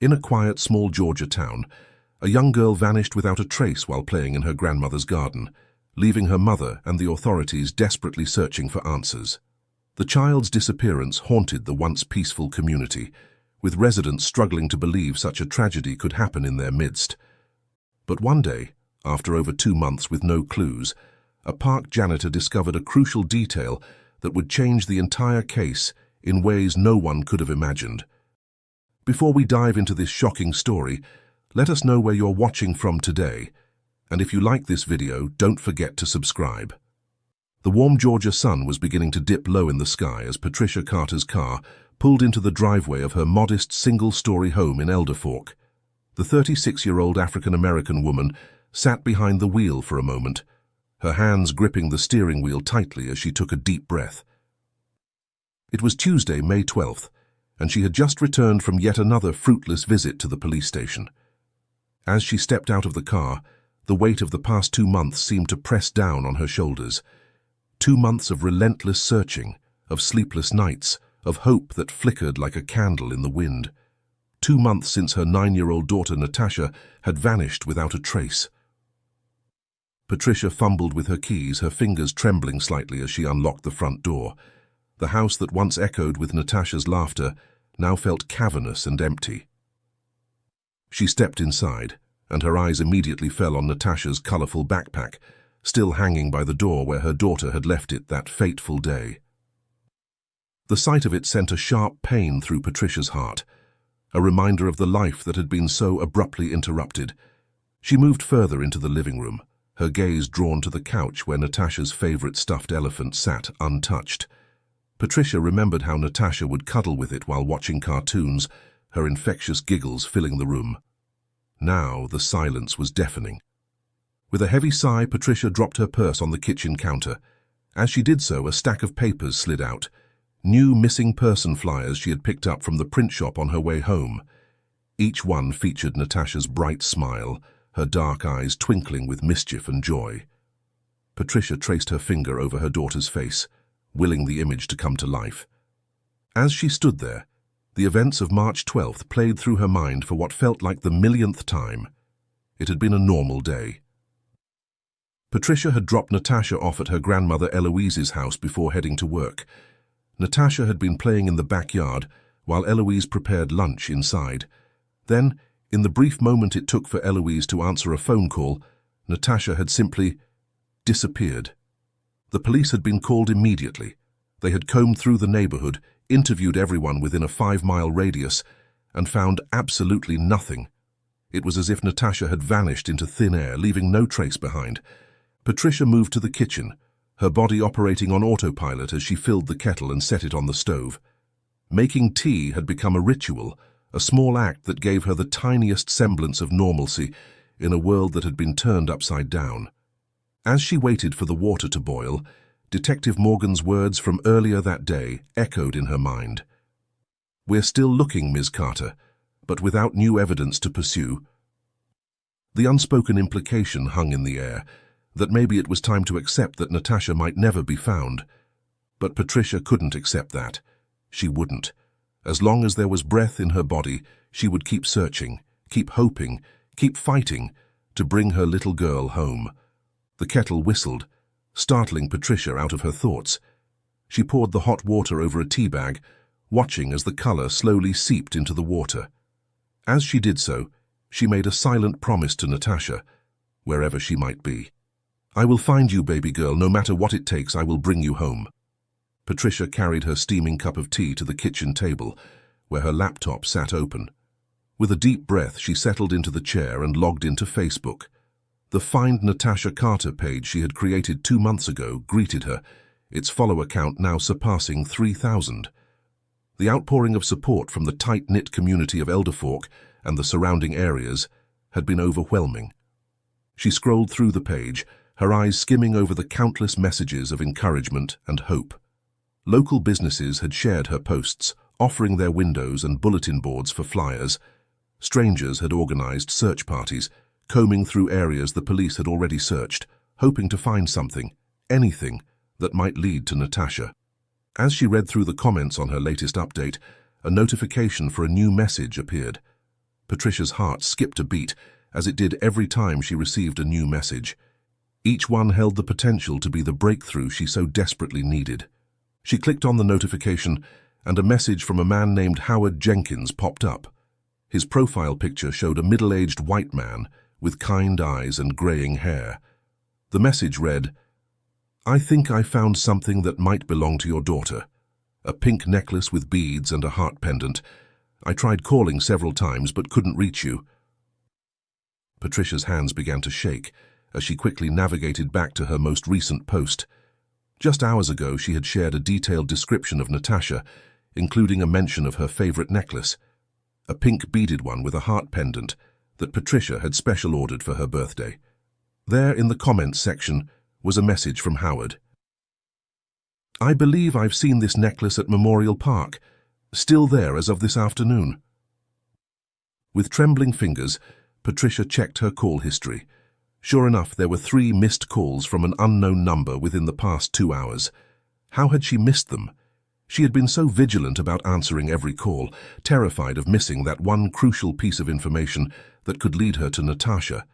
In a quiet, small Georgia town, a young girl vanished without a trace while playing in her grandmother's garden, leaving her mother and the authorities desperately searching for answers. The child's disappearance haunted the once peaceful community, with residents struggling to believe such a tragedy could happen in their midst. But one day, after over 2 months with no clues, a park janitor discovered a crucial detail that would change the entire case in ways no one could have imagined. Before we dive into this shocking story, let us know where you're watching from today, and if you like this video, don't forget to subscribe. The warm Georgia sun was beginning to dip low in the sky as Patricia Carter's car pulled into the driveway of her modest single-story home in Elder Fork. The 36-year-old African-American woman sat behind the wheel for a moment, her hands gripping the steering wheel tightly as she took a deep breath. It was Tuesday, May 12th, and she had just returned from yet another fruitless visit to the police station. As she stepped out of the car, the weight of the past 2 months seemed to press down on her shoulders. 2 months of relentless searching, of sleepless nights, of hope that flickered like a candle in the wind. 2 months since her 9-year-old daughter Natasha had vanished without a trace. Patricia fumbled with her keys, her fingers trembling slightly as she unlocked the front door. The house that once echoed with Natasha's laughter now felt cavernous and empty. She stepped inside, and her eyes immediately fell on Natasha's colorful backpack, still hanging by the door where her daughter had left it that fateful day. The sight of it sent a sharp pain through Patricia's heart, a reminder of the life that had been so abruptly interrupted. She moved further into the living room, her gaze drawn to the couch where Natasha's favorite stuffed elephant sat untouched. Patricia remembered how Natasha would cuddle with it while watching cartoons, her infectious giggles filling the room. Now the silence was deafening. With a heavy sigh, Patricia dropped her purse on the kitchen counter. As she did so, a stack of papers slid out. New missing person flyers she had picked up from the print shop on her way home. Each one featured Natasha's bright smile, her dark eyes twinkling with mischief and joy. Patricia traced her finger over her daughter's face, willing the image to come to life. As she stood there, the events of March 12th played through her mind for what felt like the millionth time. It had been a normal day. Patricia had dropped Natasha off at her grandmother Eloise's house before heading to work. Natasha had been playing in the backyard while Eloise prepared lunch inside. Then, in the brief moment it took for Eloise to answer a phone call, Natasha had simply disappeared. The police had been called immediately. They had combed through the neighborhood, interviewed everyone within a 5-mile radius, and found absolutely nothing. It was as if Natasha had vanished into thin air, leaving no trace behind. Patricia moved to the kitchen, her body operating on autopilot as she filled the kettle and set it on the stove. Making tea had become a ritual, a small act that gave her the tiniest semblance of normalcy in a world that had been turned upside down. As she waited for the water to boil, Detective Morgan's words from earlier that day echoed in her mind. "We're still looking, Ms. Carter, but without new evidence to pursue." The unspoken implication hung in the air, that maybe it was time to accept that Natasha might never be found. But Patricia couldn't accept that. She wouldn't. As long as there was breath in her body, she would keep searching, keep hoping, keep fighting to bring her little girl home. The kettle whistled, startling Patricia out of her thoughts. She poured the hot water over a tea bag, watching as the color slowly seeped into the water. As she did so, she made a silent promise to Natasha, wherever she might be. "I will find you, baby girl, no matter what it takes. I will bring you home." Patricia carried her steaming cup of tea to the kitchen table, where her laptop sat open. With a deep breath, she settled into the chair and logged into Facebook. The Find Natasha Carter page she had created 2 months ago greeted her, its follower count now surpassing 3,000. The outpouring of support from the tight-knit community of Elder Fork and the surrounding areas had been overwhelming. She scrolled through the page, her eyes skimming over the countless messages of encouragement and hope. Local businesses had shared her posts, offering their windows and bulletin boards for flyers. Strangers had organized search parties, combing through areas the police had already searched, hoping to find something, anything, that might lead to Natasha. As she read through the comments on her latest update, a notification for a new message appeared. Patricia's heart skipped a beat, as it did every time she received a new message. Each one held the potential to be the breakthrough she so desperately needed. She clicked on the notification, and a message from a man named Howard Jenkins popped up. His profile picture showed a middle-aged white man with kind eyes and graying hair. The message read, "I think I found something that might belong to your daughter. A pink necklace with beads and a heart pendant. I tried calling several times but couldn't reach you." Patricia's hands began to shake as she quickly navigated back to her most recent post. Just hours ago, she had shared a detailed description of Natasha, including a mention of her favorite necklace, a pink beaded one with a heart pendant that Patricia had special ordered for her birthday. There in the comments section was a message from Howard. "I believe I've seen this necklace at Memorial Park, still there as of this afternoon." With trembling fingers, Patricia checked her call history. Sure enough, there were 3 missed calls from an unknown number within the past 2 hours. How had she missed them? She had been so vigilant about answering every call, terrified of missing that one crucial piece of information that could lead her to Natasha.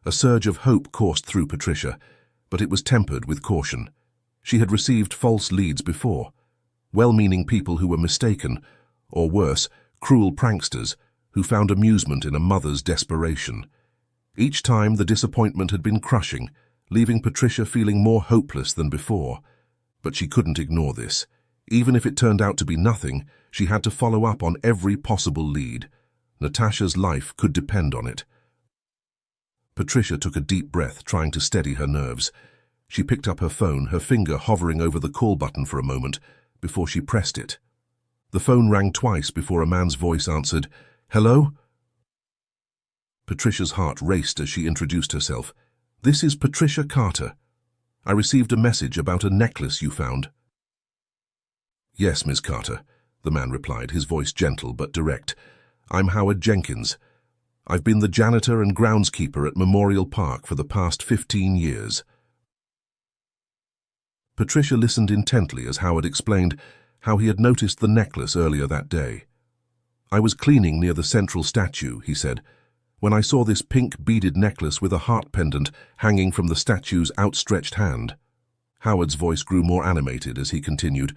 A surge of hope coursed through Patricia, but it was tempered with caution. She had received false leads before, well-meaning people who were mistaken, or worse, cruel pranksters who found amusement in a mother's desperation. Each time the disappointment had been crushing, leaving Patricia feeling more hopeless than before. But she couldn't ignore this. Even if it turned out to be nothing, she had to follow up on every possible lead. Natasha's life could depend on it. Patricia took a deep breath, trying to steady her nerves. She picked up her phone, her finger hovering over the call button for a moment before she pressed it. The phone rang twice before a man's voice answered, "Hello?" Patricia's heart raced as she introduced herself. "This is Patricia Carter. I received a message about a necklace you found." "Yes, Miss Carter," the man replied, his voice gentle but direct. "I'm Howard Jenkins. I've been the janitor and groundskeeper at Memorial Park for the past 15 years. Patricia listened intently as Howard explained how he had noticed the necklace earlier that day. "I was cleaning near the central statue," he said, "when I saw this pink beaded necklace with a heart pendant hanging from the statue's outstretched hand." Howard's voice grew more animated as he continued,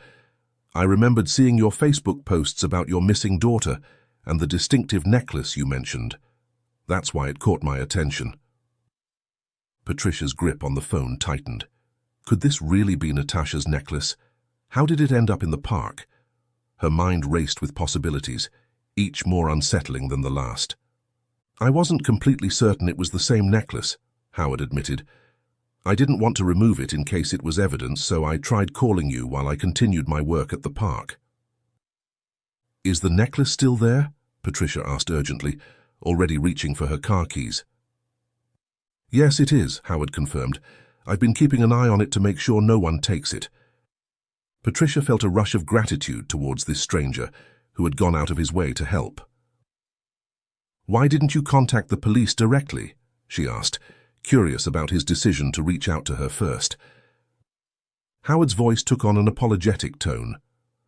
"I remembered seeing your Facebook posts about your missing daughter and the distinctive necklace you mentioned. That's why it caught my attention." Patricia's grip on the phone tightened. Could this really be Natasha's necklace? How did it end up in the park? Her mind raced with possibilities, each more unsettling than the last. "I wasn't completely certain it was the same necklace," Howard admitted. "I didn't want to remove it in case it was evidence, so I tried calling you while I continued my work at the park." "Is the necklace still there?" Patricia asked urgently, already reaching for her car keys. "Yes, it is," Howard confirmed. "I've been keeping an eye on it to make sure no one takes it." Patricia felt a rush of gratitude towards this stranger who had gone out of his way to help. "Why didn't you contact the police directly?" she asked, curious about his decision to reach out to her first. Howard's voice took on an apologetic tone.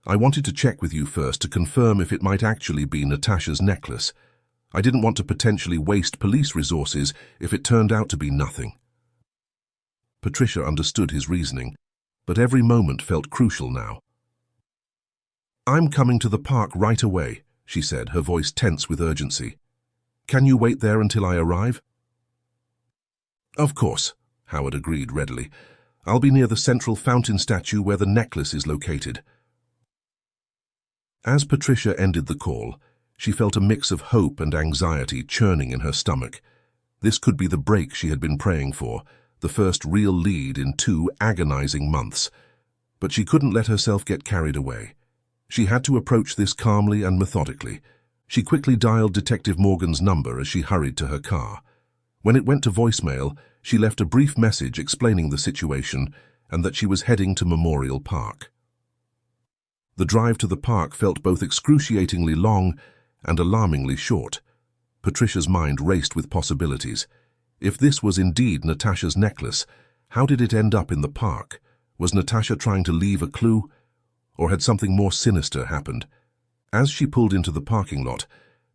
"I wanted to check with you first to confirm if it might actually be Natasha's necklace. I didn't want to potentially waste police resources if it turned out to be nothing." Patricia understood his reasoning, but every moment felt crucial now. "I'm coming to the park right away," she said, her voice tense with urgency. "Can you wait there until I arrive?" "Of course," Howard agreed readily. "I'll be near the central fountain statue where the necklace is located." As Patricia ended the call, she felt a mix of hope and anxiety churning in her stomach. This could be the break she had been praying for, the first real lead in 2 agonizing months. But she couldn't let herself get carried away. She had to approach this calmly and methodically. She quickly dialed Detective Morgan's number as she hurried to her car. When it went to voicemail, she left a brief message explaining the situation and that she was heading to Memorial Park. The drive to the park felt both excruciatingly long and alarmingly short. Patricia's mind raced with possibilities. If this was indeed Natasha's necklace, how did it end up in the park? Was Natasha trying to leave a clue? Or had something more sinister happened? As she pulled into the parking lot,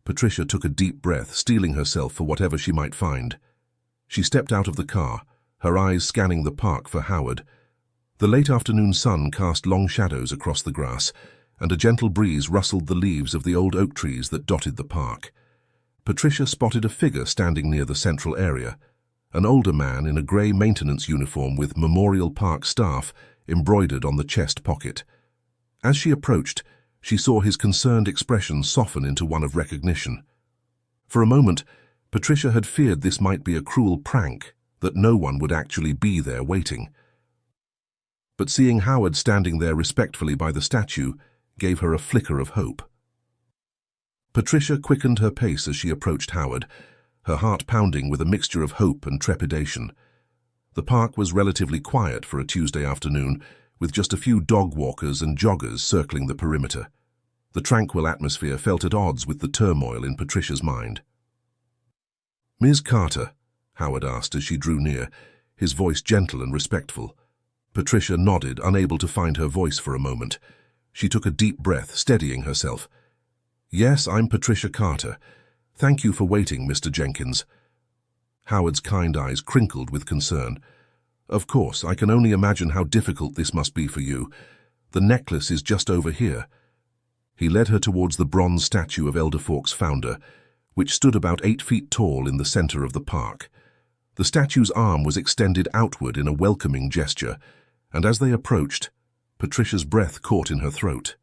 Patricia took a deep breath, steeling herself for whatever she might find. She stepped out of the car, her eyes scanning the park for Howard. The late afternoon sun cast long shadows across the grass, and a gentle breeze rustled the leaves of the old oak trees that dotted the park. Patricia spotted a figure standing near the central area, an older man in a grey maintenance uniform with Memorial Park staff embroidered on the chest pocket. As she approached, she saw his concerned expression soften into one of recognition. For a moment, Patricia had feared this might be a cruel prank, that no one would actually be there waiting. But seeing Howard standing there respectfully by the statue gave her a flicker of hope. Patricia quickened her pace as she approached Howard, her heart pounding with a mixture of hope and trepidation. The park was relatively quiet for a Tuesday afternoon, with just a few dog walkers and joggers circling the perimeter. The tranquil atmosphere felt at odds with the turmoil in Patricia's mind. "Ms. Carter?" Howard asked as she drew near, his voice gentle and respectful. Patricia nodded, unable to find her voice for a moment. She took a deep breath, steadying herself. "Yes, I'm Patricia Carter. Thank you for waiting, Mr. Jenkins." Howard's kind eyes crinkled with concern. "Of course, I can only imagine how difficult this must be for you. The necklace is just over here." He led her towards the bronze statue of Elder Fork's founder, which stood about 8 feet tall in the center of the park. The statue's arm was extended outward in a welcoming gesture, and as they approached, Patricia's breath caught in her throat.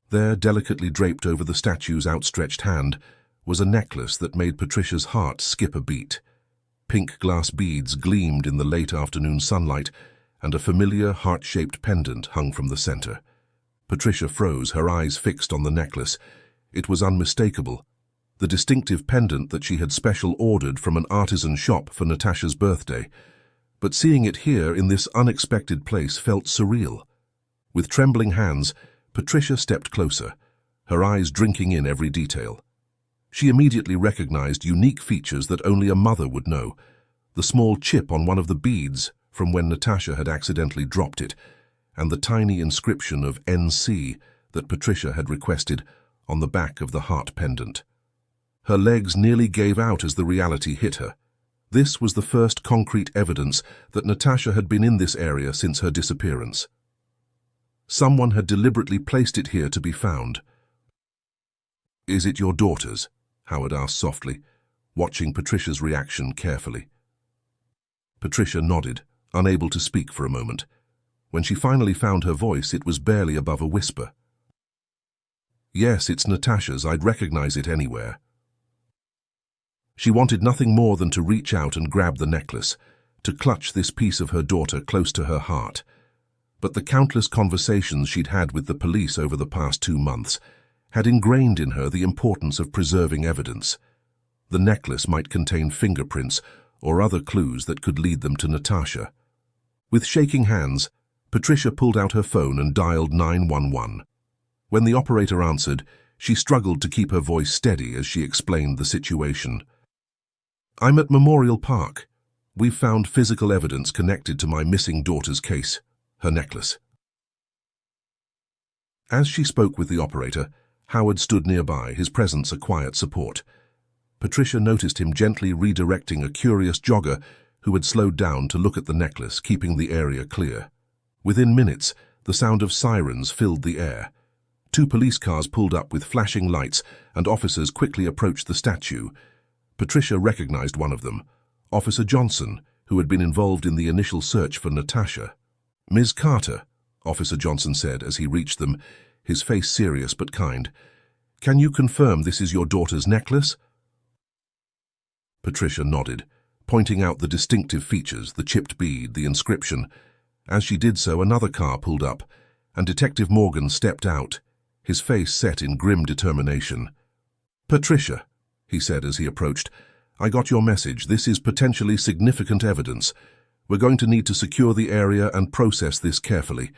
There, delicately draped over the statue's outstretched hand, was a necklace that made Patricia's heart skip a beat. Pink glass beads gleamed in the late afternoon sunlight, and a familiar heart-shaped pendant hung from the center. Patricia froze, her eyes fixed on the necklace. It was unmistakable, the distinctive pendant that she had special ordered from an artisan shop for Natasha's birthday. But seeing it here in this unexpected place felt surreal. With trembling hands, Patricia stepped closer, her eyes drinking in every detail. She immediately recognized unique features that only a mother would know. The small chip on one of the beads from when Natasha had accidentally dropped it, and the tiny inscription of NC that Patricia had requested on the back of the heart pendant. Her legs nearly gave out as the reality hit her. This was the first concrete evidence that Natasha had been in this area since her disappearance. Someone had deliberately placed it here to be found. "Is it your daughter's?" Howard asked softly, watching Patricia's reaction carefully. Patricia nodded, unable to speak for a moment. When she finally found her voice, it was barely above a whisper. "Yes, it's Natasha's. I'd recognize it anywhere." She wanted nothing more than to reach out and grab the necklace, to clutch this piece of her daughter close to her heart. But the countless conversations she'd had with the police over the past 2 months had ingrained in her the importance of preserving evidence. The necklace might contain fingerprints or other clues that could lead them to Natasha. With shaking hands, Patricia pulled out her phone and dialed 911. When the operator answered, she struggled to keep her voice steady as she explained the situation. "I'm at Memorial Park. We've found physical evidence connected to my missing daughter's case, her necklace." As she spoke with the operator, Howard stood nearby, his presence a quiet support. Patricia noticed him gently redirecting a curious jogger who had slowed down to look at the necklace, keeping the area clear. Within minutes, the sound of sirens filled the air. 2 police cars pulled up with flashing lights, and officers quickly approached the statue. Patricia recognized one of them, Officer Johnson, who had been involved in the initial search for Natasha. "Ms. Carter," Officer Johnson said as he reached them, his face serious but kind, "can you confirm this is your daughter's necklace?" Patricia nodded, pointing out the distinctive features, the chipped bead, the inscription. As she did so, another car pulled up, and Detective Morgan stepped out, his face set in grim determination. "Patricia," he said as he approached, "I got your message. This is potentially significant evidence. We're going to need to secure the area and process this carefully."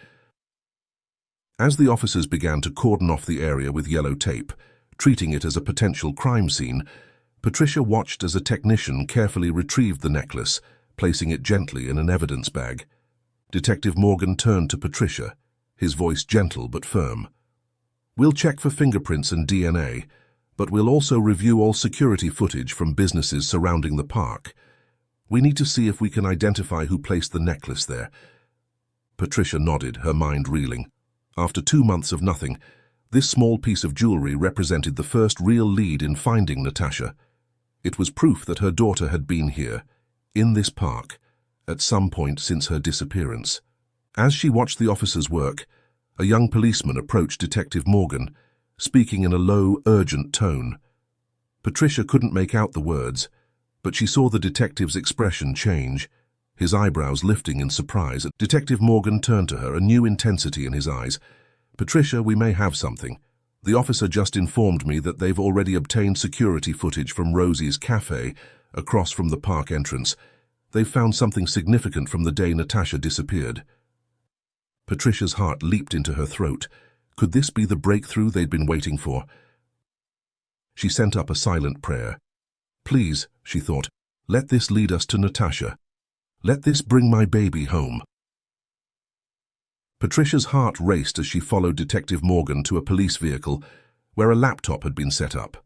As the officers began to cordon off the area with yellow tape, treating it as a potential crime scene, Patricia watched as a technician carefully retrieved the necklace, placing it gently in an evidence bag. Detective Morgan turned to Patricia, his voice gentle but firm. "We'll check for fingerprints and DNA, but we'll also review all security footage from businesses surrounding the park. We need to see if we can identify who placed the necklace there." Patricia nodded, her mind reeling. After 2 months of nothing, this small piece of jewelry represented the first real lead in finding Natasha. It was proof that her daughter had been here, in this park, at some point since her disappearance. As she watched the officers work, a young policeman approached Detective Morgan, speaking in a low, urgent tone. Patricia couldn't make out the words, but she saw the detective's expression change, his eyebrows lifting in surprise. Detective Morgan turned to her, a new intensity in his eyes. "Patricia, we may have something. The officer just informed me that they've already obtained security footage from Rosie's cafe, across from the park entrance. They've found something significant from the day Natasha disappeared." Patricia's heart leaped into her throat. Could this be the breakthrough they'd been waiting for? She sent up a silent prayer. "Please," she thought, "let this lead us to Natasha. Let this bring my baby home." Patricia's heart raced as she followed Detective Morgan to a police vehicle where a laptop had been set up.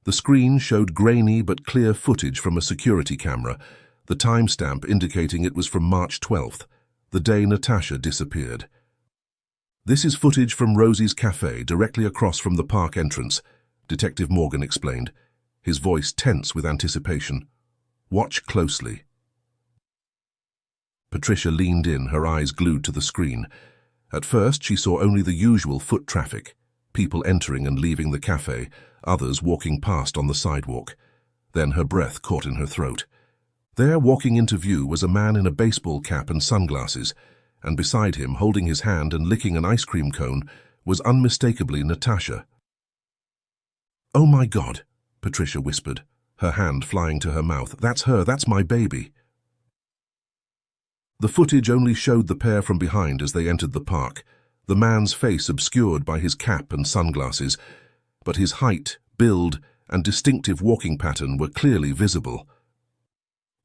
The screen showed grainy but clear footage from a security camera, the timestamp indicating it was from March 12th, the day Natasha disappeared. "This is footage from Rosie's cafe, directly across from the park entrance," Detective Morgan explained, his voice tense with anticipation. "Watch closely." Patricia leaned in, her eyes glued to the screen. At first, she saw only the usual foot traffic, people entering and leaving the cafe, others walking past on the sidewalk. Then her breath caught in her throat. There, walking into view, was a man in a baseball cap and sunglasses, and beside him, holding his hand and licking an ice cream cone, was unmistakably Natasha. "Oh my God," Patricia whispered, her hand flying to her mouth. "That's her, that's my baby." The footage only showed the pair from behind as they entered the park, the man's face obscured by his cap and sunglasses, but his height, build, and distinctive walking pattern were clearly visible.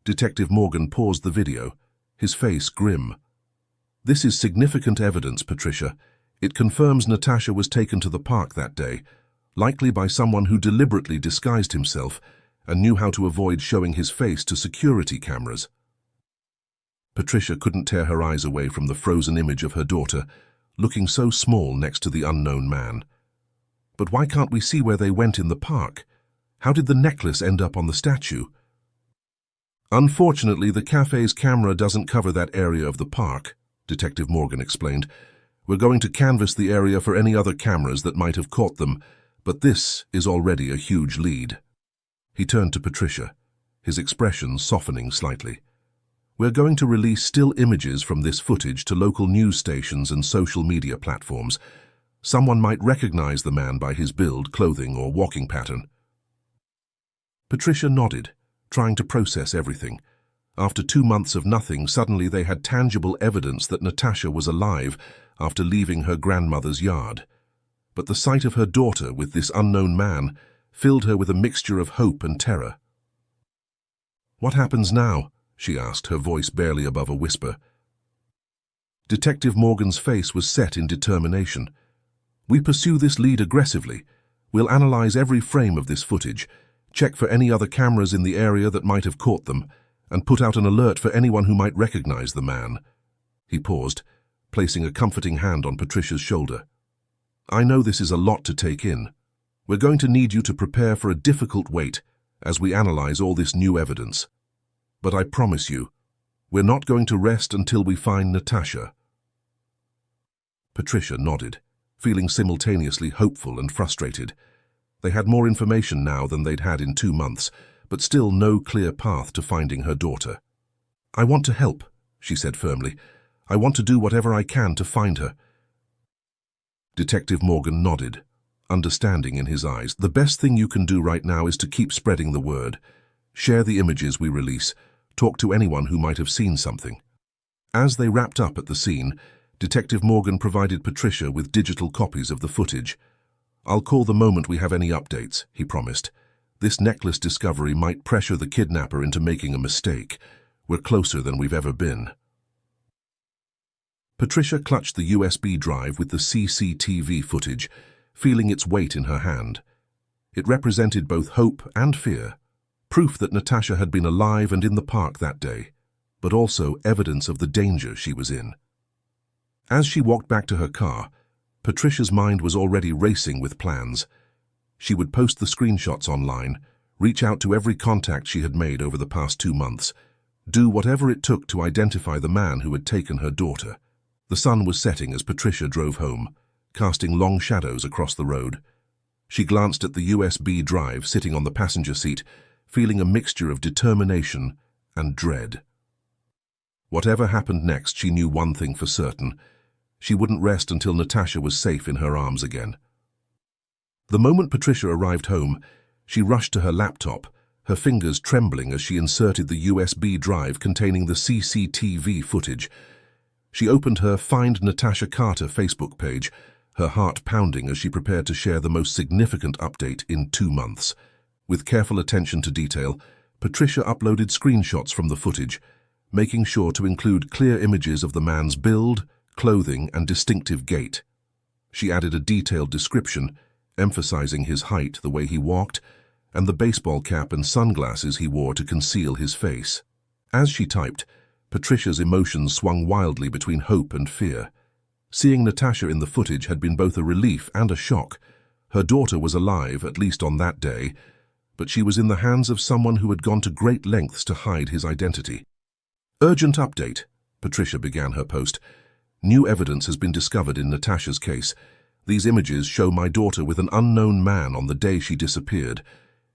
Detective Morgan paused the video, his face grim. "This is significant evidence, Patricia. It confirms Natasha was taken to the park that day, likely by someone who deliberately disguised himself and knew how to avoid showing his face to security cameras." Patricia couldn't tear her eyes away from the frozen image of her daughter, looking so small next to the unknown man. "But why can't we see where they went in the park? How did the necklace end up on the statue?" "Unfortunately, the cafe's camera doesn't cover that area of the park," Detective Morgan explained. "We're going to canvass the area for any other cameras that might have caught them, but this is already a huge lead." He turned to Patricia, his expression softening slightly. "We're going to release still images from this footage to local news stations and social media platforms. Someone might recognize the man by his build, clothing, or walking pattern." Patricia nodded, trying to process everything. After 2 months of nothing, suddenly they had tangible evidence that Natasha was alive after leaving her grandmother's yard. But the sight of her daughter with this unknown man filled her with a mixture of hope and terror. "What happens now?" she asked, her voice barely above a whisper. Detective Morgan's face was set in determination. "We pursue this lead aggressively. We'll analyze every frame of this footage, check for any other cameras in the area that might have caught them, and put out an alert for anyone who might recognize the man." He paused, placing a comforting hand on Patricia's shoulder. "I know this is a lot to take in. We're going to need you to prepare for a difficult wait as we analyze all this new evidence. But I promise you, we're not going to rest until we find Natasha." Patricia nodded, feeling simultaneously hopeful and frustrated. They had more information now than they'd had in 2 months, but still no clear path to finding her daughter. "I want to help," she said firmly. "I want to do whatever I can to find her." Detective Morgan nodded, understanding in his eyes. "The best thing you can do right now is to keep spreading the word. Share the images we release. Talk to anyone who might have seen something." As they wrapped up at the scene, Detective Morgan provided Patricia with digital copies of the footage. "I'll call the moment we have any updates," he promised. "This necklace discovery might pressure the kidnapper into making a mistake. We're closer than we've ever been." Patricia clutched the USB drive with the CCTV footage, feeling its weight in her hand. It represented both hope and fear, proof that Natasha had been alive and in the park that day, but also evidence of the danger she was in. As she walked back to her car, Patricia's mind was already racing with plans. She would post the screenshots online, reach out to every contact she had made over the past 2 months, do whatever it took to identify the man who had taken her daughter. The sun was setting as Patricia drove home, casting long shadows across the road. She glanced at the USB drive sitting on the passenger seat, feeling a mixture of determination and dread. Whatever happened next, she knew one thing for certain. She wouldn't rest until Natasha was safe in her arms again. The moment Patricia arrived home, she rushed to her laptop, her fingers trembling as she inserted the USB drive containing the CCTV footage. She opened her Find Natasha Carter Facebook page, her heart pounding as she prepared to share the most significant update in 2 months. With careful attention to detail, Patricia uploaded screenshots from the footage, making sure to include clear images of the man's build, clothing, and distinctive gait. She added a detailed description, emphasizing his height, the way he walked, and the baseball cap and sunglasses he wore to conceal his face. As she typed, Patricia's emotions swung wildly between hope and fear. Seeing Natasha in the footage had been both a relief and a shock. Her daughter was alive, at least on that day, but she was in the hands of someone who had gone to great lengths to hide his identity. Urgent update, Patricia began her post. New evidence has been discovered in Natasha's case. These images show my daughter with an unknown man on the day she disappeared.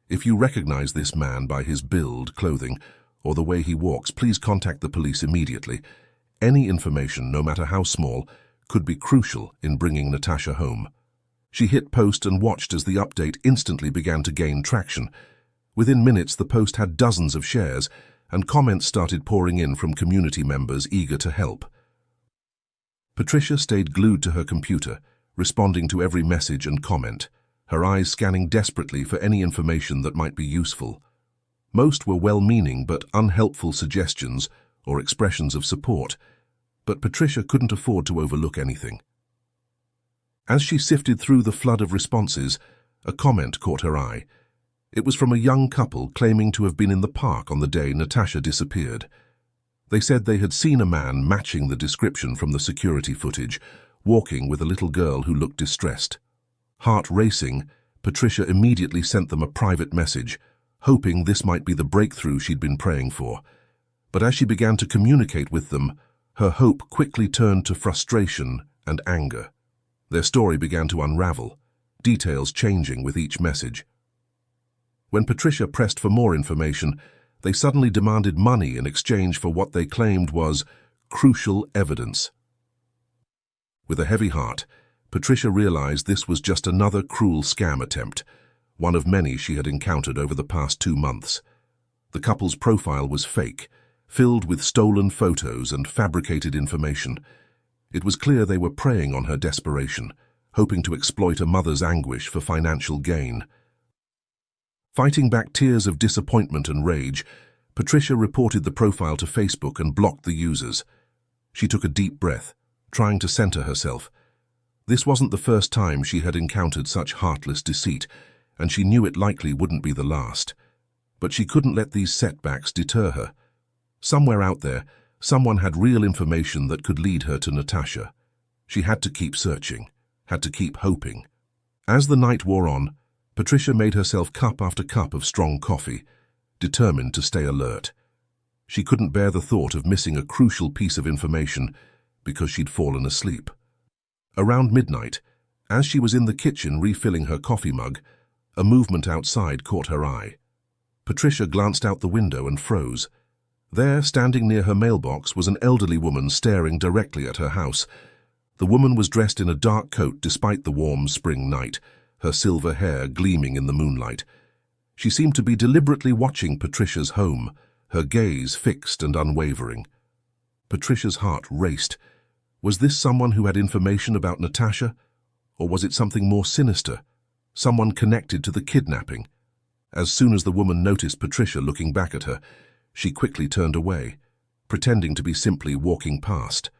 If you recognize this man by his build, clothing, or the way he walks, please contact the police immediately. Any information, no matter how small, could be crucial in bringing Natasha home. She hit post and watched as the update instantly began to gain traction. Within minutes, the post had dozens of shares, and comments started pouring in from community members eager to help. Patricia stayed glued to her computer, responding to every message and comment, her eyes scanning desperately for any information that might be useful. Most were well-meaning but unhelpful suggestions or expressions of support, but Patricia couldn't afford to overlook anything. As she sifted through the flood of responses, a comment caught her eye. It was from a young couple claiming to have been in the park on the day Natasha disappeared. They said they had seen a man matching the description from the security footage, walking with a little girl who looked distressed. Heart racing, Patricia immediately sent them a private message, hoping this might be the breakthrough she'd been praying for. But as she began to communicate with them, her hope quickly turned to frustration and anger. Their story began to unravel, details changing with each message. When Patricia pressed for more information, they suddenly demanded money in exchange for what they claimed was crucial evidence. With a heavy heart, Patricia realized this was just another cruel scam attempt, one of many she had encountered over the past 2 months. The couple's profile was fake, filled with stolen photos and fabricated information. It was clear they were preying on her desperation, hoping to exploit a mother's anguish for financial gain. Fighting back tears of disappointment and rage, Patricia reported the profile to Facebook and blocked the users. She took a deep breath, trying to center herself. This wasn't the first time she had encountered such heartless deceit, and she knew it likely wouldn't be the last. But she couldn't let these setbacks deter her. Somewhere out there, someone had real information that could lead her to Natasha. She had to keep searching, had to keep hoping. As the night wore on, Patricia made herself cup after cup of strong coffee, determined to stay alert. She couldn't bear the thought of missing a crucial piece of information because she'd fallen asleep. Around midnight, as she was in the kitchen refilling her coffee mug, a movement outside caught her eye. Patricia glanced out the window and froze. There, standing near her mailbox, was an elderly woman staring directly at her house. The woman was dressed in a dark coat despite the warm spring night, her silver hair gleaming in the moonlight. She seemed to be deliberately watching Patricia's home, her gaze fixed and unwavering. Patricia's heart raced. Was this someone who had information about Natasha? Or was it something more sinister? Someone connected to the kidnapping? As soon as the woman noticed Patricia looking back at her, she quickly turned away, pretending to be simply walking past.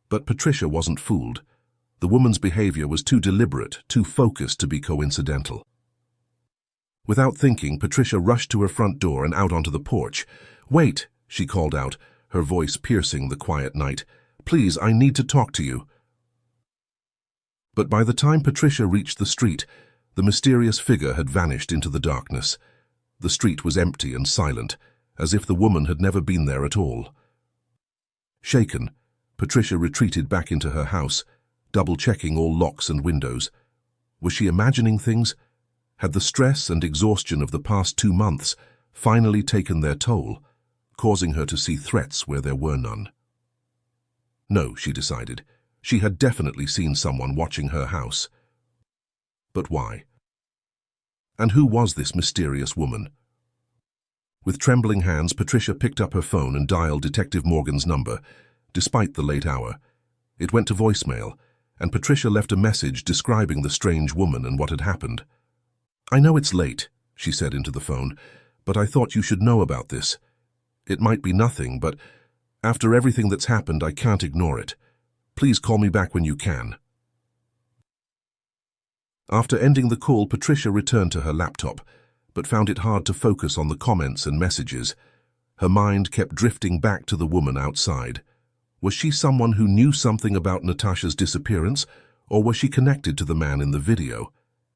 But Patricia wasn't fooled. The woman's behavior was too deliberate, too focused to be coincidental. Without thinking, Patricia rushed to her front door and out onto the porch. "Wait," she called out, her voice piercing the quiet night. "Please, I need to talk to you." But by the time Patricia reached the street, the mysterious figure had vanished into the darkness. The street was empty and silent, as if the woman had never been there at all. Shaken, Patricia retreated back into her house, double-checking all locks and windows. Was she imagining things? Had the stress and exhaustion of the past 2 months finally taken their toll, causing her to see threats where there were none? No, she decided. She had definitely seen someone watching her house. But why? And who was this mysterious woman? With trembling hands, Patricia picked up her phone and dialed Detective Morgan's number. Despite the late hour, it went to voicemail, and Patricia left a message describing the strange woman and what had happened. "I know it's late," she said into the phone, "but I thought you should know about this. It might be nothing, but after everything that's happened, I can't ignore it. Please call me back when you can." After ending the call, Patricia returned to her laptop, but found it hard to focus on the comments and messages. Her mind kept drifting back to the woman outside. Was she someone who knew something about Natasha's disappearance, or was she connected to the man in the video?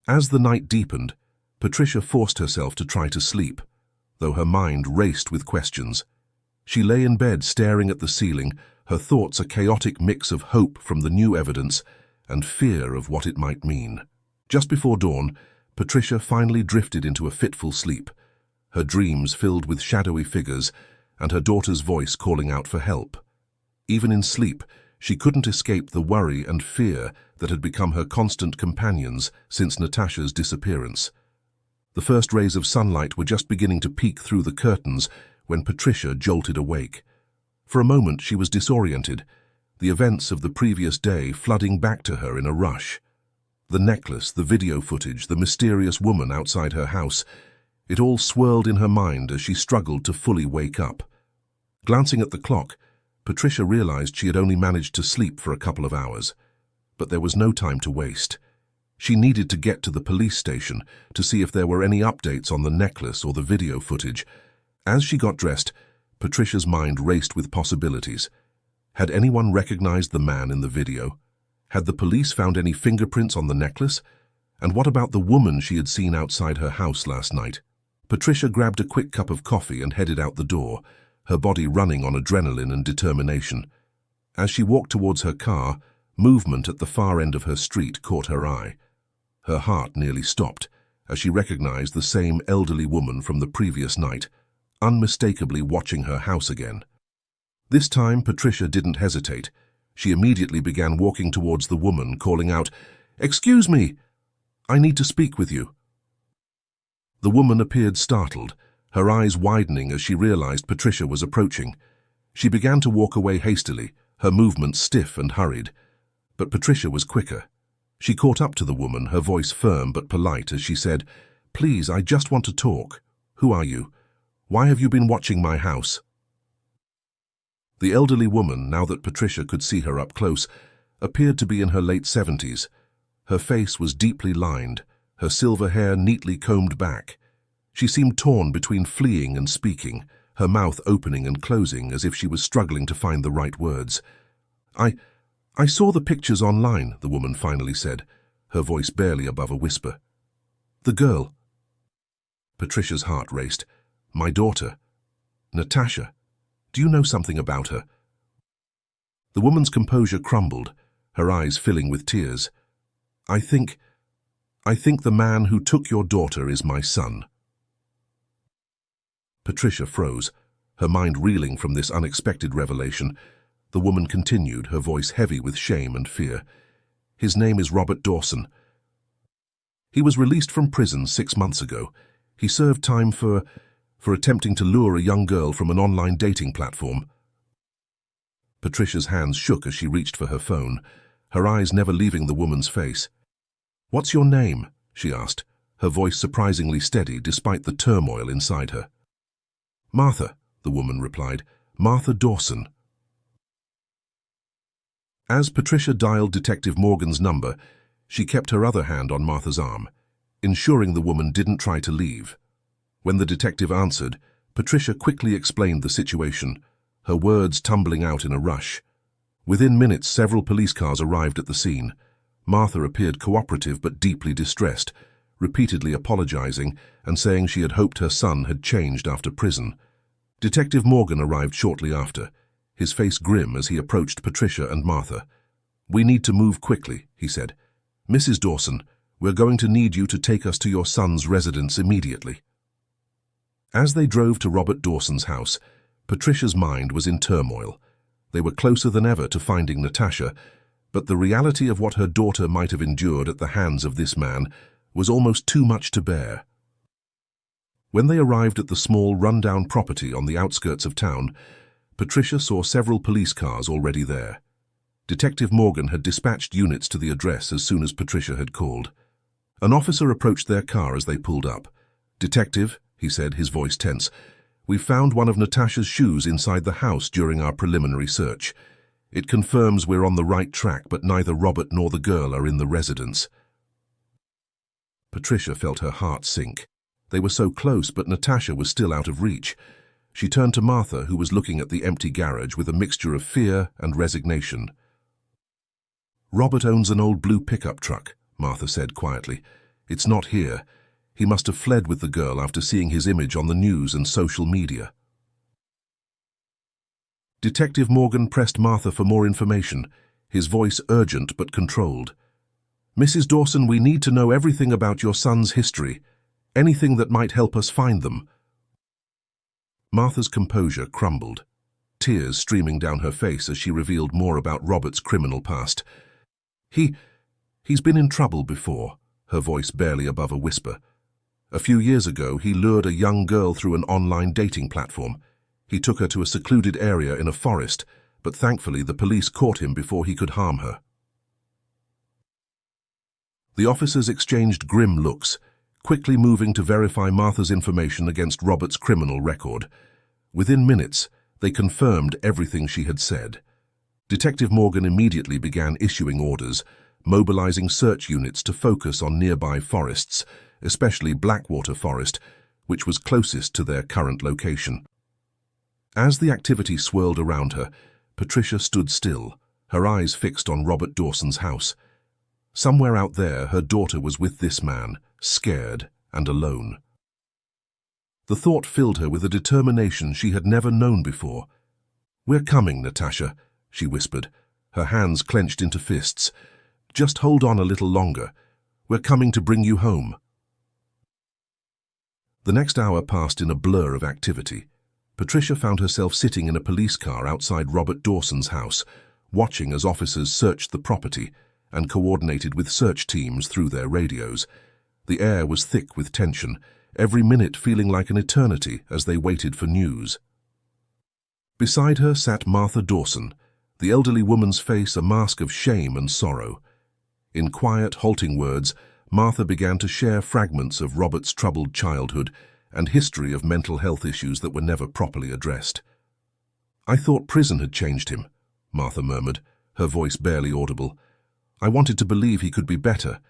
As the night deepened, Patricia forced herself to try to sleep, though her mind raced with questions. She lay in bed staring at the ceiling, her thoughts a chaotic mix of hope from the new evidence and fear of what it might mean. Just before dawn, Patricia finally drifted into a fitful sleep, her dreams filled with shadowy figures and her daughter's voice calling out for help. Even in sleep, she couldn't escape the worry and fear that had become her constant companions since Natasha's disappearance. The first rays of sunlight were just beginning to peek through the curtains when Patricia jolted awake. For a moment she was disoriented, the events of the previous day flooding back to her in a rush. The necklace, the video footage, the mysterious woman outside her house, it all swirled in her mind as she struggled to fully wake up. Glancing at the clock, Patricia realized she had only managed to sleep for a couple of hours. But there was no time to waste. She needed to get to the police station to see if there were any updates on the necklace or the video footage. As she got dressed, Patricia's mind raced with possibilities. Had anyone recognized the man in the video? Had the police found any fingerprints on the necklace? And what about the woman she had seen outside her house last night? Patricia grabbed a quick cup of coffee and headed out the door, her body running on adrenaline and determination. As she walked towards her car, movement at the far end of her street caught her eye. Her heart nearly stopped as she recognized the same elderly woman from the previous night, unmistakably watching her house again. This time, Patricia didn't hesitate. She immediately began walking towards the woman, calling out, "Excuse me! I need to speak with you." The woman appeared startled, her eyes widening as she realized Patricia was approaching. She began to walk away hastily, her movements stiff and hurried. But Patricia was quicker. She caught up to the woman, her voice firm but polite, as she said, "Please, I just want to talk. Who are you? Why have you been watching my house?" The elderly woman, now that Patricia could see her up close, appeared to be in her late 70s. Her face was deeply lined, her silver hair neatly combed back. She seemed torn between fleeing and speaking, her mouth opening and closing as if she was struggling to find the right words. I saw the pictures online," the woman finally said, her voice barely above a whisper. "The girl." Patricia's heart raced. "My daughter. Natasha. Do you know something about her?" The woman's composure crumbled, her eyes filling with tears. I think the man who took your daughter is my son." Patricia froze, her mind reeling from this unexpected revelation. The woman continued, her voice heavy with shame and fear. "His name is Robert Dawson. He was released from prison 6 months ago. He served time for attempting to lure a young girl from an online dating platform." Patricia's hands shook as she reached for her phone, her eyes never leaving the woman's face. "What's your name?" she asked, her voice surprisingly steady despite the turmoil inside her. "Martha," the woman replied. "Martha Dawson." As Patricia dialed Detective Morgan's number, she kept her other hand on Martha's arm. ensuring the woman didn't try to leave. When the detective answered, Patricia quickly explained the situation, her words tumbling out in a rush. Within minutes, several police cars arrived at the scene. Martha appeared cooperative but deeply distressed, repeatedly apologizing and saying she had hoped her son had changed after prison. Detective Morgan arrived shortly after, his face grim as he approached Patricia and Martha. "We need to move quickly," he said. "Mrs. Dawson, we're going to need you to take us to your son's residence immediately." As they drove to Robert Dawson's house, Patricia's mind was in turmoil. They were closer than ever to finding Natasha, but the reality of what her daughter might have endured at the hands of this man was almost too much to bear. When they arrived at the small, run-down property on the outskirts of town, Patricia saw several police cars already there. Detective Morgan had dispatched units to the address as soon as Patricia had called. An officer approached their car as they pulled up. "Detective," he said, his voice tense, "we found one of Natasha's shoes inside the house during our preliminary search. It confirms we're on the right track, but neither Robert nor the girl are in the residence." Patricia felt her heart sink. They were so close, but Natasha was still out of reach. She turned to Martha, who was looking at the empty garage with a mixture of fear and resignation. "Robert owns an old blue pickup truck," Martha said quietly. "It's not here. He must have fled with the girl after seeing his image on the news and social media." Detective Morgan pressed Martha for more information, his voice urgent but controlled. "Mrs. Dawson, we need to know everything about your son's history, anything that might help us find them." Martha's composure crumbled, tears streaming down her face as she revealed more about Robert's criminal past. He's been in trouble before," her voice barely above a whisper. "A few years ago, he lured a young girl through an online dating platform. He took her to a secluded area in a forest, but thankfully the police caught him before he could harm her." The officers exchanged grim looks, quickly moving to verify Martha's information against Robert's criminal record. Within minutes, they confirmed everything she had said. Detective Morgan immediately began issuing orders, mobilizing search units to focus on nearby forests, especially Blackwater Forest, which was closest to their current location. As the activity swirled around her, Patricia stood still, her eyes fixed on Robert Dawson's house. Somewhere out there, her daughter was with this man, scared and alone. The thought filled her with a determination she had never known before. "We're coming, Natasha," she whispered, her hands clenched into fists. "Just hold on a little longer. We're coming to bring you home." The next hour passed in a blur of activity. Patricia found herself sitting in a police car outside Robert Dawson's house, watching as officers searched the property and coordinated with search teams through their radios. The air was thick with tension, every minute feeling like an eternity as they waited for news. Beside her sat Martha Dawson, the elderly woman's face a mask of shame and sorrow. In quiet, halting words, Martha began to share fragments of Robert's troubled childhood and history of mental health issues that were never properly addressed. "I thought prison had changed him," Martha murmured, her voice barely audible. "I wanted to believe he could be better.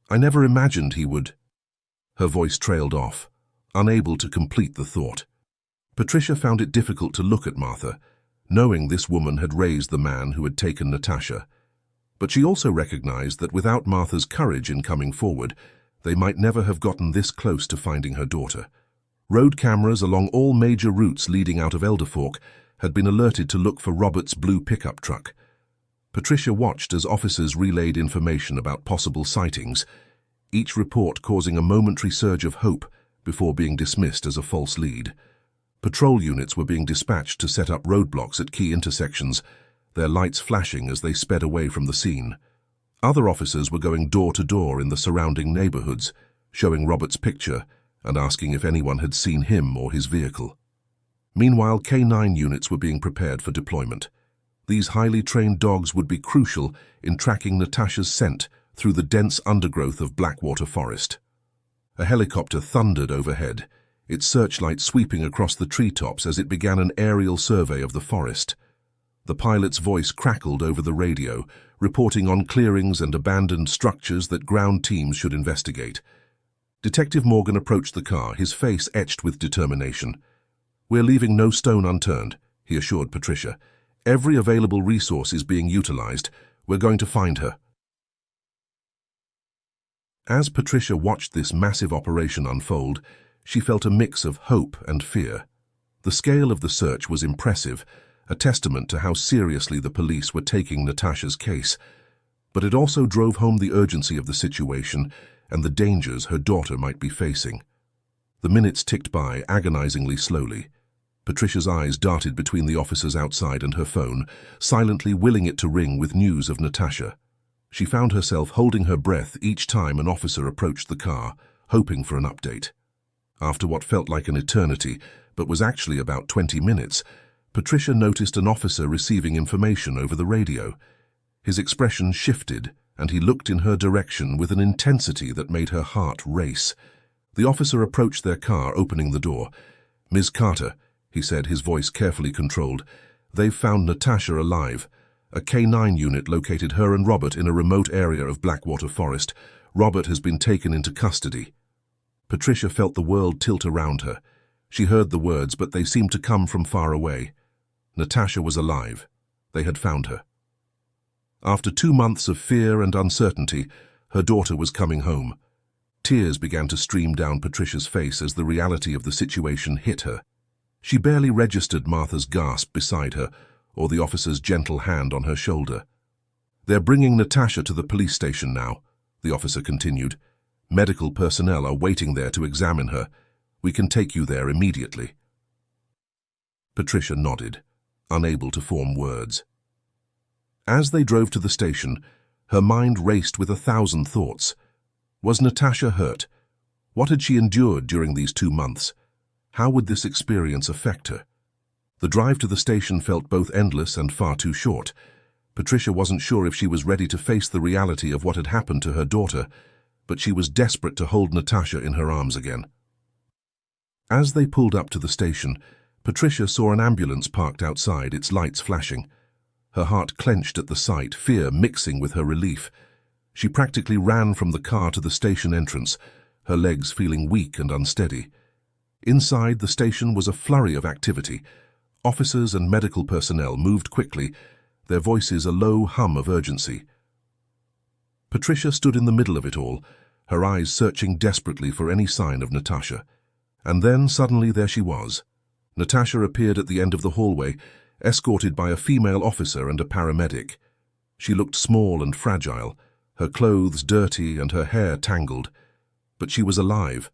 I never imagined he would—" Her voice trailed off, unable to complete the thought. Patricia found it difficult to look at Martha, knowing this woman had raised the man who had taken Natasha. But she also recognized that without Martha's courage in coming forward, they might never have gotten this close to finding her daughter. Road cameras along all major routes leading out of Elderfork had been alerted to look for Robert's blue pickup truck. Patricia watched as officers relayed information about possible sightings, each report causing a momentary surge of hope before being dismissed as a false lead. Patrol units were being dispatched to set up roadblocks at key intersections, their lights flashing as they sped away from the scene. Other officers were going door to door in the surrounding neighborhoods, showing Robert's picture and asking if anyone had seen him or his vehicle. Meanwhile, K9 units were being prepared for deployment. These highly trained dogs would be crucial in tracking Natasha's scent through the dense undergrowth of Blackwater Forest. A helicopter thundered overhead, its searchlight sweeping across the treetops as it began an aerial survey of the forest. The pilot's voice crackled over the radio, reporting on clearings and abandoned structures that ground teams should investigate. Detective Morgan approached the car, his face etched with determination. "We're leaving no stone unturned," he assured Patricia. "Every available resource is being utilized. We're going to find her." As Patricia watched this massive operation unfold, she felt a mix of hope and fear. The scale of the search was impressive, a testament to how seriously the police were taking Natasha's case, but it also drove home the urgency of the situation and the dangers her daughter might be facing. The minutes ticked by agonizingly slowly. Patricia's eyes darted between the officers outside and her phone, silently willing it to ring with news of Natasha. She found herself holding her breath each time an officer approached the car, hoping for an update. After what felt like an eternity, but was actually about 20 minutes, Patricia noticed an officer receiving information over the radio. His expression shifted, and he looked in her direction with an intensity that made her heart race. The officer approached their car, opening the door. "Ms. Carter," he said, his voice carefully controlled, "they've found Natasha alive. A K9 unit located her and Robert in a remote area of Blackwater Forest. Robert has been taken into custody." Patricia felt the world tilt around her. She heard the words, but they seemed to come from far away. Natasha was alive. They had found her. After 2 months of fear and uncertainty, her daughter was coming home. Tears began to stream down Patricia's face as the reality of the situation hit her. She barely registered Martha's gasp beside her, or the officer's gentle hand on her shoulder. "They're bringing Natasha to the police station now," the officer continued. "Medical personnel are waiting there to examine her. We can take you there immediately." Patricia nodded, unable to form words. As they drove to the station, her mind raced with 1,000 thoughts. Was Natasha hurt? What had she endured during these 2 months? How would this experience affect her? The drive to the station felt both endless and far too short. Patricia wasn't sure if she was ready to face the reality of what had happened to her daughter, but she was desperate to hold Natasha in her arms again. As they pulled up to the station, Patricia saw an ambulance parked outside, its lights flashing. Her heart clenched at the sight, fear mixing with her relief. She practically ran from the car to the station entrance, her legs feeling weak and unsteady. Inside the station was a flurry of activity. Officers and medical personnel moved quickly, their voices a low hum of urgency. Patricia stood in the middle of it all, her eyes searching desperately for any sign of Natasha. And then, suddenly, there she was. Natasha appeared at the end of the hallway, escorted by a female officer and a paramedic. She looked small and fragile, her clothes dirty and her hair tangled. But she was alive,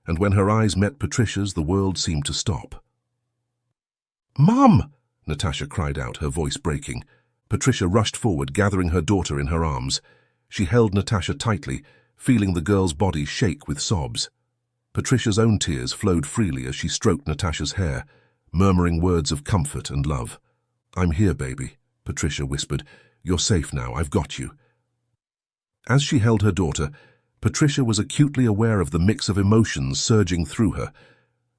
and when her eyes met Patricia's, the world seemed to stop. "Mum!" Natasha cried out, her voice breaking. Patricia rushed forward, gathering her daughter in her arms. She held Natasha tightly, feeling the girl's body shake with sobs. Patricia's own tears flowed freely as she stroked Natasha's hair, murmuring words of comfort and love. "I'm here, baby," Patricia whispered. "You're safe now, I've got you." As she held her daughter, Patricia was acutely aware of the mix of emotions surging through her.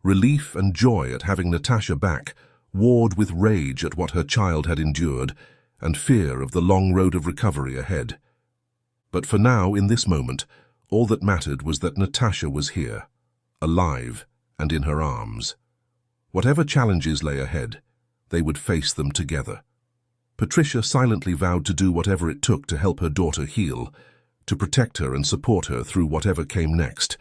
Relief and joy at having Natasha back, warred with rage at what her child had endured, and fear of the long road of recovery ahead. But for now, in this moment, all that mattered was that Natasha was here, alive and in her arms. Whatever challenges lay ahead, they would face them together. Patricia silently vowed to do whatever it took to help her daughter heal, to protect her and support her through whatever came next.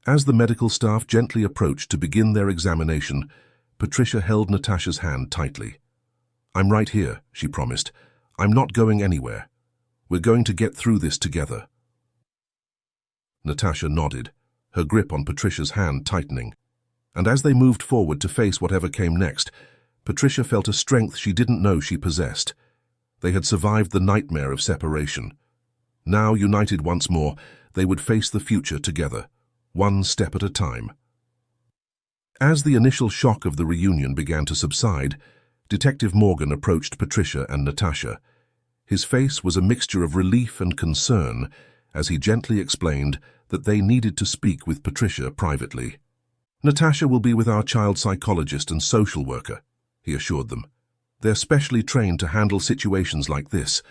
As the medical staff gently approached to begin their examination, Patricia held Natasha's hand tightly. "I'm right here," she promised. "I'm not going anywhere. We're going to get through this together." Natasha nodded, her grip on Patricia's hand tightening. And as they moved forward to face whatever came next, Patricia felt a strength she didn't know she possessed. They had survived the nightmare of separation. Now, united once more, they would face the future together, one step at a time. As the initial shock of the reunion began to subside, Detective Morgan approached Patricia and Natasha. His face was a mixture of relief and concern as he gently explained that they needed to speak with Patricia privately. "Natasha will be with our child psychologist and social worker," he assured them. "They're specially trained to handle situations like this.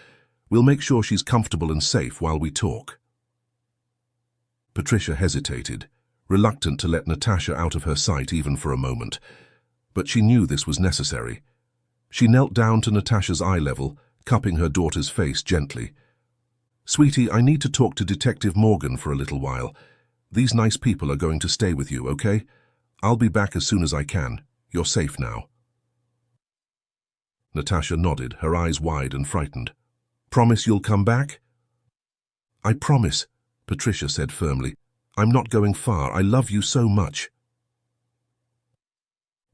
We'll make sure she's comfortable and safe while we talk." Patricia hesitated, reluctant to let Natasha out of her sight even for a moment. But she knew this was necessary. She knelt down to Natasha's eye level, cupping her daughter's face gently. "Sweetie, I need to talk to Detective Morgan for a little while. These nice people are going to stay with you, okay? I'll be back as soon as I can. You're safe now." Natasha nodded, her eyes wide and frightened. "Promise you'll come back?" "I promise," Patricia said firmly. "I'm not going far. I love you so much."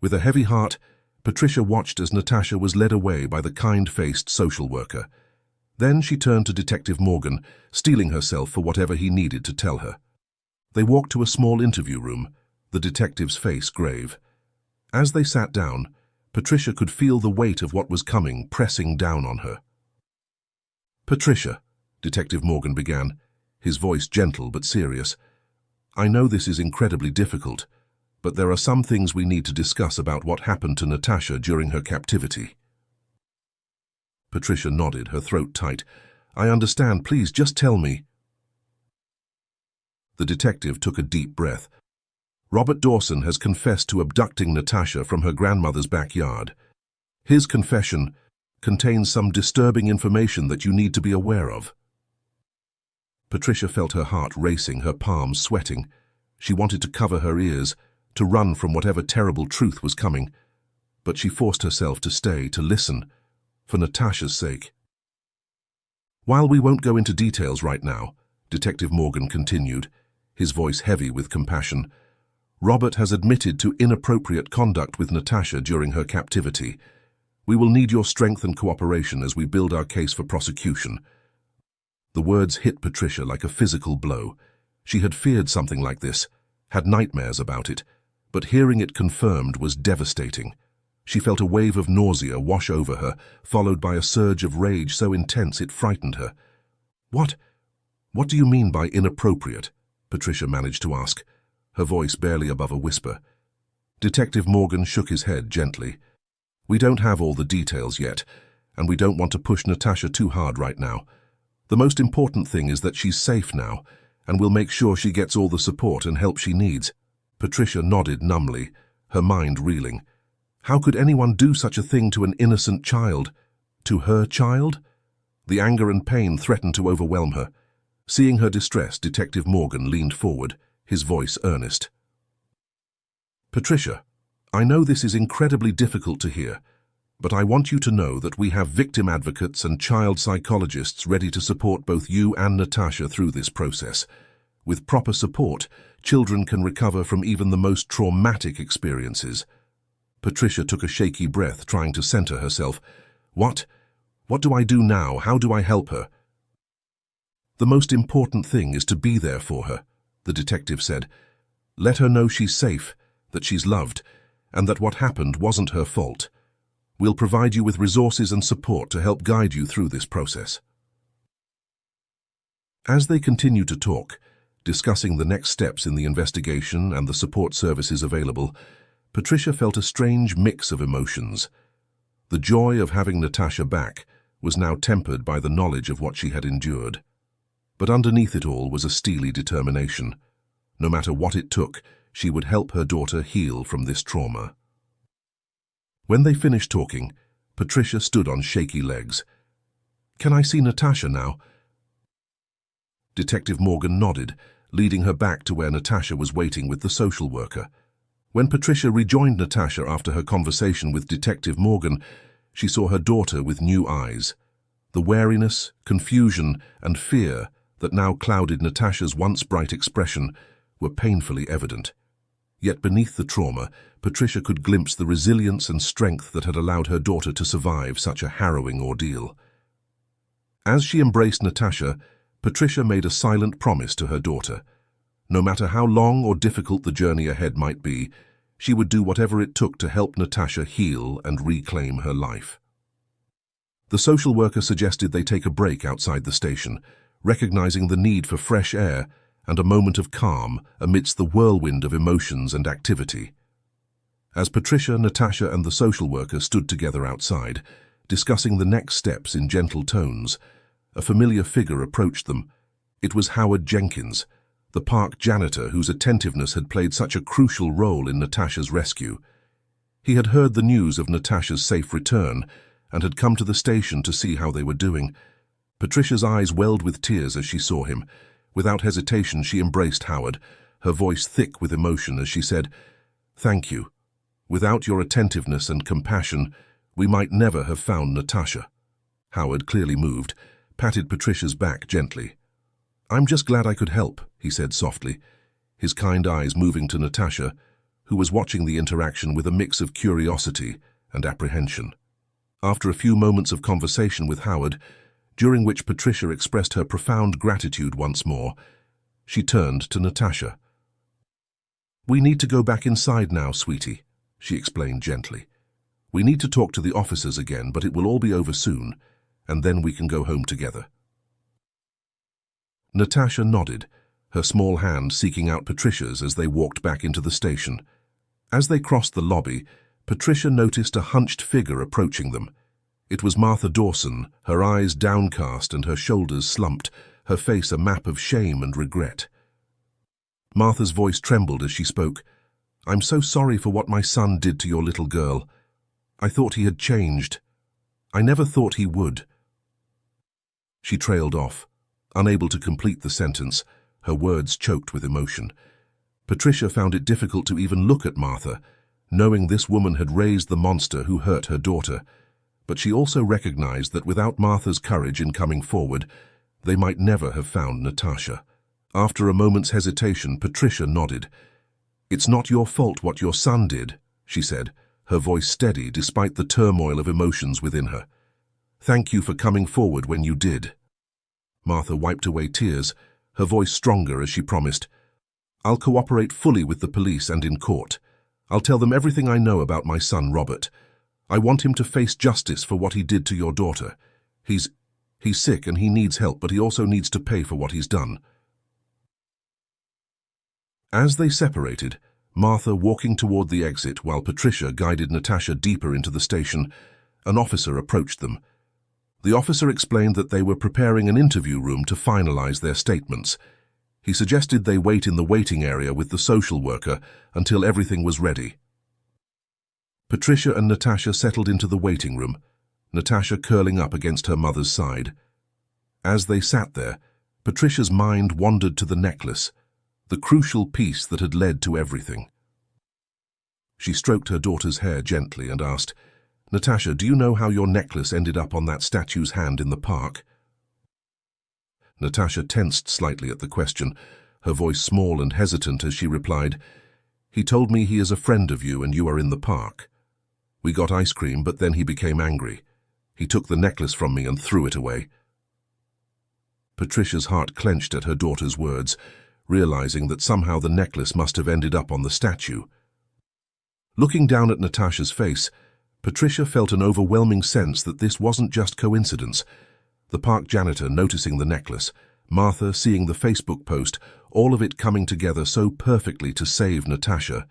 With a heavy heart, Patricia watched as Natasha was led away by the kind-faced social worker. Then she turned to Detective Morgan, steeling herself for whatever he needed to tell her. They walked to a small interview room, the detective's face grave. As they sat down, Patricia could feel the weight of what was coming pressing down on her. "Patricia," Detective Morgan began, his voice gentle but serious, "I know this is incredibly difficult, but there are some things we need to discuss about what happened to Natasha during her captivity." Patricia nodded, her throat tight. "I understand. Please, just tell me." The detective took a deep breath. "Robert Dawson has confessed to abducting Natasha from her grandmother's backyard. His confession contains some disturbing information that you need to be aware of." Patricia felt her heart racing, her palms sweating. She wanted to cover her ears, to run from whatever terrible truth was coming, but she forced herself to stay, to listen, for Natasha's sake. "While we won't go into details right now," Detective Morgan continued, his voice heavy with compassion, "Robert has admitted to inappropriate conduct with Natasha during her captivity. We will need your strength and cooperation as we build our case for prosecution." The words hit Patricia like a physical blow. She had feared something like this, had nightmares about it, but hearing it confirmed was devastating. She felt a wave of nausea wash over her, followed by a surge of rage so intense it frightened her. What do you mean by inappropriate?" Patricia managed to ask, her voice barely above a whisper. Detective Morgan shook his head gently. "We don't have all the details yet, and we don't want to push Natasha too hard right now. The most important thing is that she's safe now, and we'll make sure she gets all the support and help she needs." Patricia nodded numbly, her mind reeling. How could anyone do such a thing to an innocent child? To her child? The anger and pain threatened to overwhelm her. Seeing her distress, Detective Morgan leaned forward, his voice earnest. "Patricia, I know this is incredibly difficult to hear, but I want you to know that we have victim advocates and child psychologists ready to support both you and Natasha through this process. With proper support, children can recover from even the most traumatic experiences." Patricia took a shaky breath, trying to center herself. What do I do now? How do I help her?" "The most important thing is to be there for her," the detective said. "Let her know she's safe, that she's loved, and that what happened wasn't her fault. We'll provide you with resources and support to help guide you through this process." As they continued to talk, discussing the next steps in the investigation and the support services available, Patricia felt a strange mix of emotions. The joy of having Natasha back was now tempered by the knowledge of what she had endured. But underneath it all was a steely determination. No matter what it took, she would help her daughter heal from this trauma. When they finished talking, Patricia stood on shaky legs. "Can I see Natasha now?" Detective Morgan nodded, leading her back to where Natasha was waiting with the social worker. When Patricia rejoined Natasha after her conversation with Detective Morgan, she saw her daughter with new eyes. The wariness, confusion, and fear that now clouded Natasha's once bright expression were painfully evident. Yet beneath the trauma, Patricia could glimpse the resilience and strength that had allowed her daughter to survive such a harrowing ordeal. As she embraced Natasha, Patricia made a silent promise to her daughter. No matter how long or difficult the journey ahead might be, she would do whatever it took to help Natasha heal and reclaim her life. The social worker suggested they take a break outside the station, recognizing the need for fresh air and a moment of calm amidst the whirlwind of emotions and activity. As Patricia, Natasha, and the social worker stood together outside, discussing the next steps in gentle tones, a familiar figure approached them. It was Howard Jenkins, the park janitor whose attentiveness had played such a crucial role in Natasha's rescue. He had heard the news of Natasha's safe return and had come to the station to see how they were doing. Patricia's eyes welled with tears as she saw him. Without hesitation, she embraced Howard, her voice thick with emotion as she said, "Thank you. Without your attentiveness and compassion, we might never have found Natasha." Howard, clearly moved, patted Patricia's back gently. "I'm just glad I could help," he said softly, his kind eyes moving to Natasha, who was watching the interaction with a mix of curiosity and apprehension. After a few moments of conversation with Howard, during which Patricia expressed her profound gratitude once more, she turned to Natasha. "We need to go back inside now, sweetie," she explained gently. "We need to talk to the officers again, but it will all be over soon, and then we can go home together." Natasha nodded, her small hand seeking out Patricia's as they walked back into the station. As they crossed the lobby, Patricia noticed a hunched figure approaching them. It was Martha Dawson, her eyes downcast and her shoulders slumped, her face a map of shame and regret. Martha's voice trembled as she spoke. "I'm so sorry for what my son did to your little girl. I thought he had changed. I never thought he would." She trailed off, unable to complete the sentence, her words choked with emotion. Patricia found it difficult to even look at Martha, knowing this woman had raised the monster who hurt her daughter. But she also recognized that without Martha's courage in coming forward, they might never have found Natasha. After a moment's hesitation, Patricia nodded. "It's not your fault what your son did," she said, her voice steady despite the turmoil of emotions within her. "Thank you for coming forward when you did." Martha wiped away tears, her voice stronger as she promised, "I'll cooperate fully with the police and in court. I'll tell them everything I know about my son, Robert. I want him to face justice for what he did to your daughter. He's sick and he needs help, but he also needs to pay for what he's done." As they separated, Martha walking toward the exit while Patricia guided Natasha deeper into the station, an officer approached them. The officer explained that they were preparing an interview room to finalize their statements. He suggested they wait in the waiting area with the social worker until everything was ready. Patricia and Natasha settled into the waiting room, Natasha curling up against her mother's side. As they sat there, Patricia's mind wandered to the necklace, the crucial piece that had led to everything. She stroked her daughter's hair gently and asked, "Natasha, do you know how your necklace ended up on that statue's hand in the park?" Natasha tensed slightly at the question, her voice small and hesitant as she replied, "He told me he is a friend of you and you are in the park. We got ice cream, but then he became angry. He took the necklace from me and threw it away." Patricia's heart clenched at her daughter's words, realizing that somehow the necklace must have ended up on the statue. Looking down at Natasha's face, Patricia felt an overwhelming sense that this wasn't just coincidence. The park janitor noticing the necklace, Martha seeing the Facebook post, all of it coming together so perfectly to save Natasha.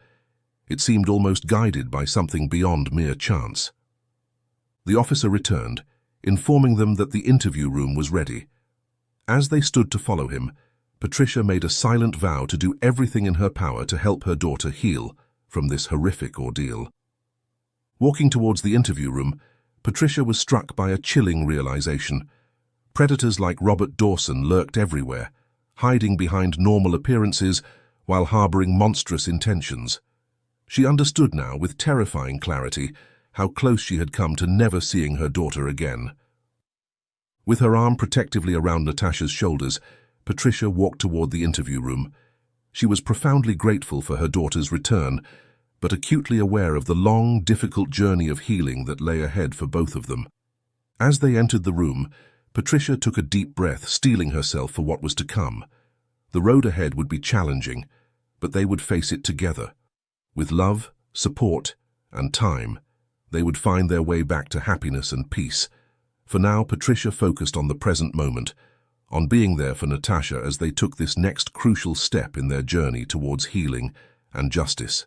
It seemed almost guided by something beyond mere chance. The officer returned, informing them that the interview room was ready. As they stood to follow him, Patricia made a silent vow to do everything in her power to help her daughter heal from this horrific ordeal. Walking towards the interview room, Patricia was struck by a chilling realization. Predators like Robert Dawson lurked everywhere, hiding behind normal appearances while harboring monstrous intentions. She understood now with terrifying clarity how close she had come to never seeing her daughter again. With her arm protectively around Natasha's shoulders, Patricia walked toward the interview room. She was profoundly grateful for her daughter's return, but acutely aware of the long, difficult journey of healing that lay ahead for both of them. As they entered the room, Patricia took a deep breath, steeling herself for what was to come. The road ahead would be challenging, but they would face it together. With love, support, and time, they would find their way back to happiness and peace. For now, Patricia focused on the present moment, on being there for Natasha as they took this next crucial step in their journey towards healing and justice.